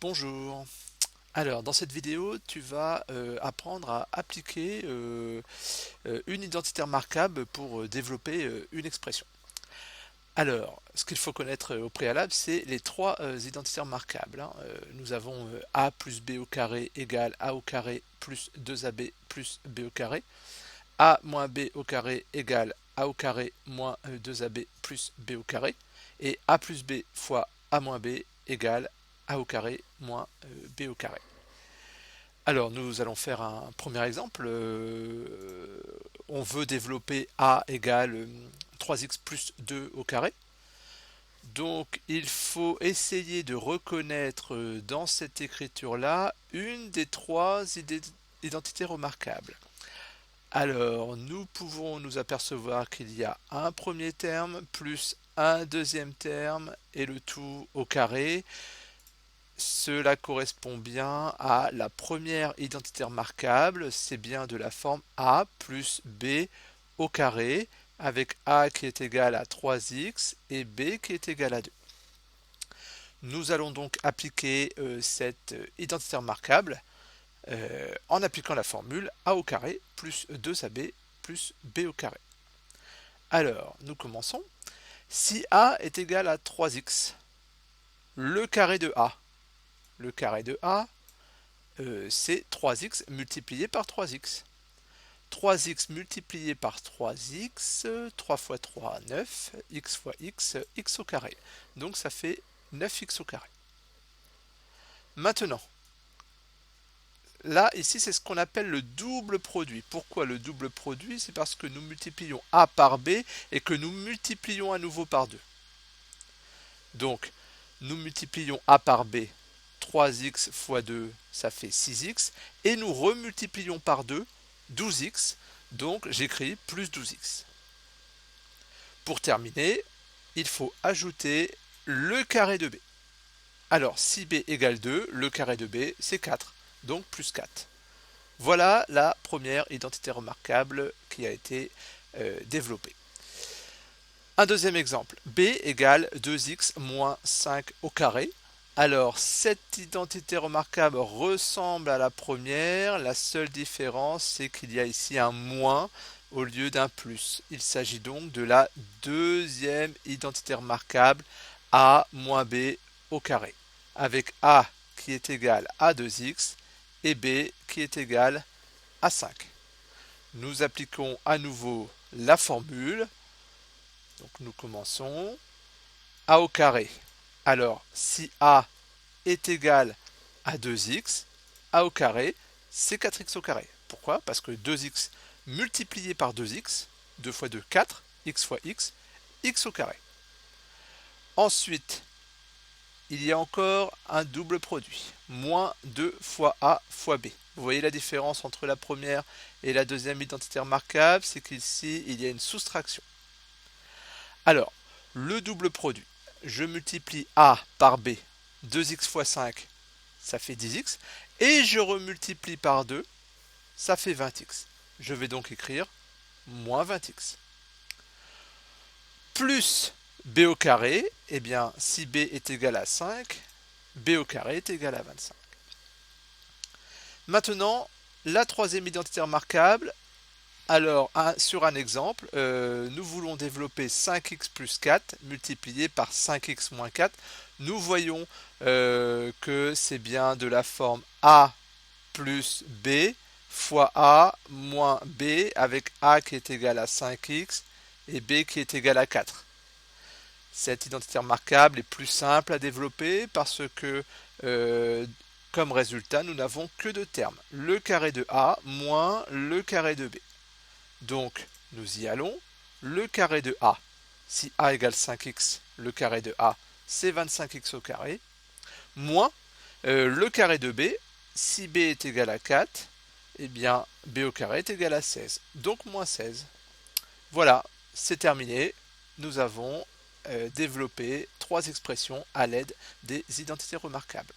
Bonjour. Alors, dans cette vidéo, tu vas apprendre à appliquer une identité remarquable pour développer une expression. Alors, ce qu'il faut connaître au préalable, c'est les trois identités remarquables, hein. Nous avons a plus b au carré égale a au carré plus 2ab plus b au carré, a moins b au carré égale a au carré moins 2ab plus b au carré, et a plus b fois a moins b égale a au carré moins b au carré. Alors, nous allons faire un premier exemple. On veut développer a égale 3x plus 2 au carré. Donc, il faut essayer de reconnaître dans cette écriture-là une des trois identités remarquables. Alors, nous pouvons nous apercevoir qu'il y a un premier terme plus un deuxième terme et le tout au carré. Cela correspond bien à la première identité remarquable, c'est bien de la forme a plus b au carré, avec a qui est égal à 3x et b qui est égal à 2. Nous allons donc appliquer cette identité remarquable en appliquant la formule a au carré plus 2ab plus b au carré. Alors, nous commençons. Si a est égal à 3x, le carré de a, c'est 3x multiplié par 3x. 3x multiplié par 3x, 3 fois 3, 9, x fois x au carré. Donc ça fait 9x au carré. Maintenant, là, ici, c'est ce qu'on appelle le double produit. Pourquoi le double produit? C'est parce que nous multiplions a par b et que nous multiplions à nouveau par 2. Donc, nous multiplions a par b, 3x fois 2, ça fait 6x, et nous remultiplions par 2, 12x, donc j'écris plus 12x. Pour terminer, il faut ajouter le carré de b. Alors, si b égale 2, le carré de b, c'est 4, donc plus 4. Voilà la première identité remarquable qui a été développée. Un deuxième exemple, b égale 2x moins 5 au carré. Alors, cette identité remarquable ressemble à la première. La seule différence, c'est qu'il y a ici un moins au lieu d'un plus. Il s'agit donc de la deuxième identité remarquable a moins b au carré, avec a qui est égal à 2x et b qui est égal à 5. Nous appliquons à nouveau la formule. Donc nous commençons. A au carré. Alors, si a est égal à 2x, a au carré, c'est 4x au carré. Pourquoi? Parce que 2x multiplié par 2x, 2 fois 2, 4, x fois x au carré. Ensuite, il y a encore un double produit, moins 2 fois a fois b. Vous voyez la différence entre la première et la deuxième identité remarquable, c'est qu'ici, il y a une soustraction. Alors, le double produit, je multiplie a par b, 2x fois 5, ça fait 10x, et je remultiplie par 2, ça fait 20x. Je vais donc écrire moins 20x. Plus b au carré, eh bien, si b est égal à 5, b au carré est égal à 25. Maintenant, la troisième identité remarquable. Alors, sur un exemple, nous voulons développer 5x plus 4 multiplié par 5x moins 4. Nous voyons que c'est bien de la forme a plus b fois a moins b avec a qui est égal à 5x et b qui est égal à 4. Cette identité remarquable est plus simple à développer parce que comme résultat, nous n'avons que deux termes, le carré de a moins le carré de b. Donc, nous y allons. Le carré de a, si a égale 5x, le carré de a, c'est 25x au carré, moins le carré de b, si b est égal à 4, eh bien, b au carré est égal à 16, donc moins 16. Voilà, c'est terminé. Nous avons développé trois expressions à l'aide des identités remarquables.